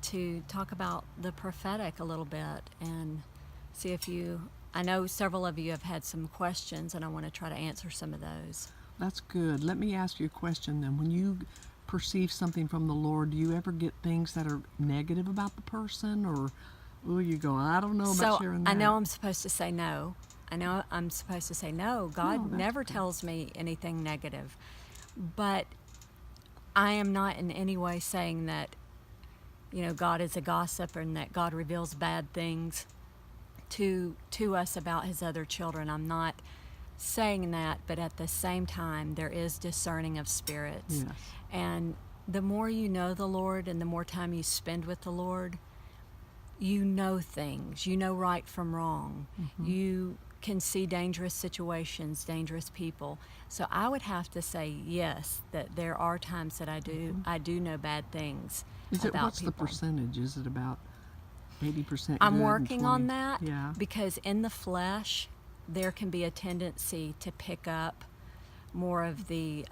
to talk about the prophetic a little bit and see if I know several of you have had some questions, and I want to try to answer some of those. That's good. Let me ask you a question then. When you perceive something from the Lord, do you ever get things that are negative about the person, or you go, I don't know about sharing that? I know I'm supposed to say no. I know I'm supposed to say no. God No, never good. tells me anything negative. But I am not in any way saying that, God is a gossip and that God reveals bad things to us about his other children. I'm not saying that, but at the same time, there is discerning of spirits. Yes. And the more you know the Lord and the more time you spend with the Lord, you know things. You know right from wrong. Mm-hmm. You can see dangerous situations, dangerous people. So I would have to say yes, that there are times that I do know bad things about What's people. the percentage? Is it about 80% I'm good working and 20? on that. Yeah. Because in the flesh, there can be a tendency to pick up more of the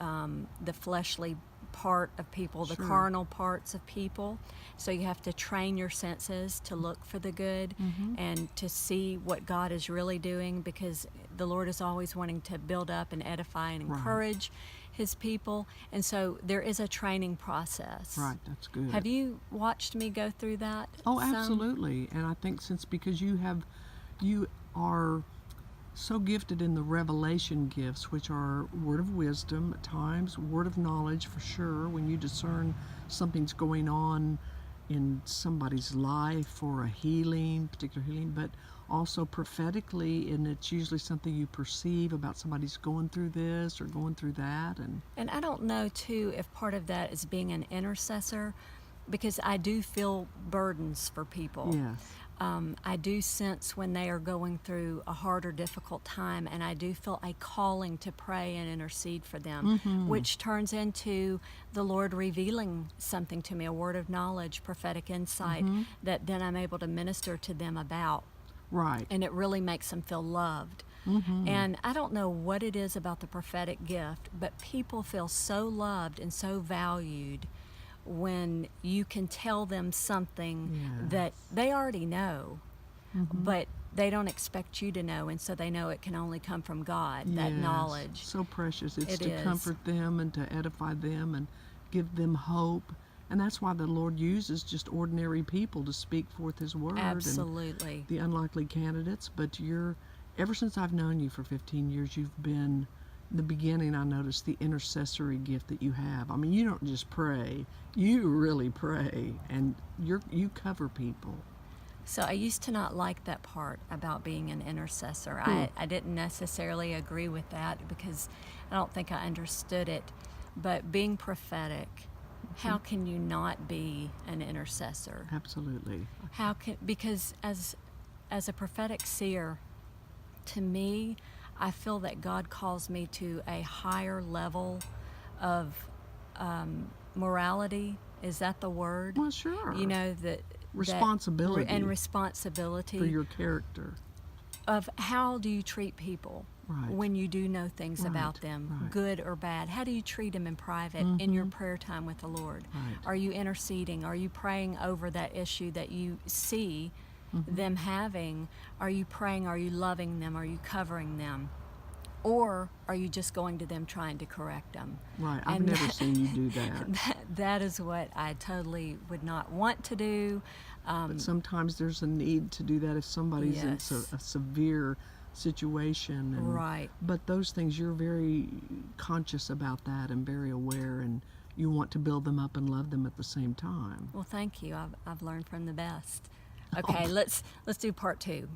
fleshly part of people, the Sure. carnal parts of people. So you have to train your senses to look for the good and to see what God is really doing, because the Lord is always wanting to build up and edify and encourage his people. And so there is a training process. Right, that's good. Have you watched me go through that? Oh, some? absolutely. And I think because you are so gifted in the revelation gifts, which are word of wisdom at times, word of knowledge for sure, when you discern something's going on in somebody's life or a particular healing, but also prophetically, and it's usually something you perceive about somebody's going through this or going through that. And I don't know, too, if part of that is being an intercessor, because I do feel burdens for people. Yes. I do sense when they are going through a hard or difficult time, and I do feel a calling to pray and intercede for them, which turns into the Lord revealing something to me, a word of knowledge, prophetic insight, that then I'm able to minister to them about. Right. And it really makes them feel loved. And I don't know what it is about the prophetic gift, but people feel so loved and so valued when you can tell them something that they already know, but they don't expect you to know, and so they know it can only come from God, that knowledge. So precious. It's to is. comfort them and to edify them and give them hope. And that's why the Lord uses just ordinary people to speak forth his word. Absolutely. And the unlikely candidates. But ever since I've known you for 15 years, you've been, in the beginning, I noticed the intercessory gift that you have. I mean, you don't just pray, you really pray, and you cover people. So I used to not like that part about being an intercessor. I didn't necessarily agree with that because I don't think I understood it. But being prophetic, how can you not be an intercessor? Absolutely. Because as a prophetic seer, to me, I feel that God calls me to a higher level of morality. Is that the word? Well, sure. Responsibility. And responsibility. For your character. Of how do you treat people when you do know things about them, good or bad? How do you treat them in private, in your prayer time with the Lord? Are you interceding? Are you praying over that issue that you see them having? Are you praying? Are you loving them? Are you covering them? Or are you just going to them trying to correct them? Right. I've never seen you do that. That is what I totally would not want to do. But sometimes there's a need to do that if somebody's in a severe situation. But those things, you're very conscious about that and very aware, and you want to build them up and love them at the same time. Well, thank you. I've learned from the best. Okay, let's do part 2.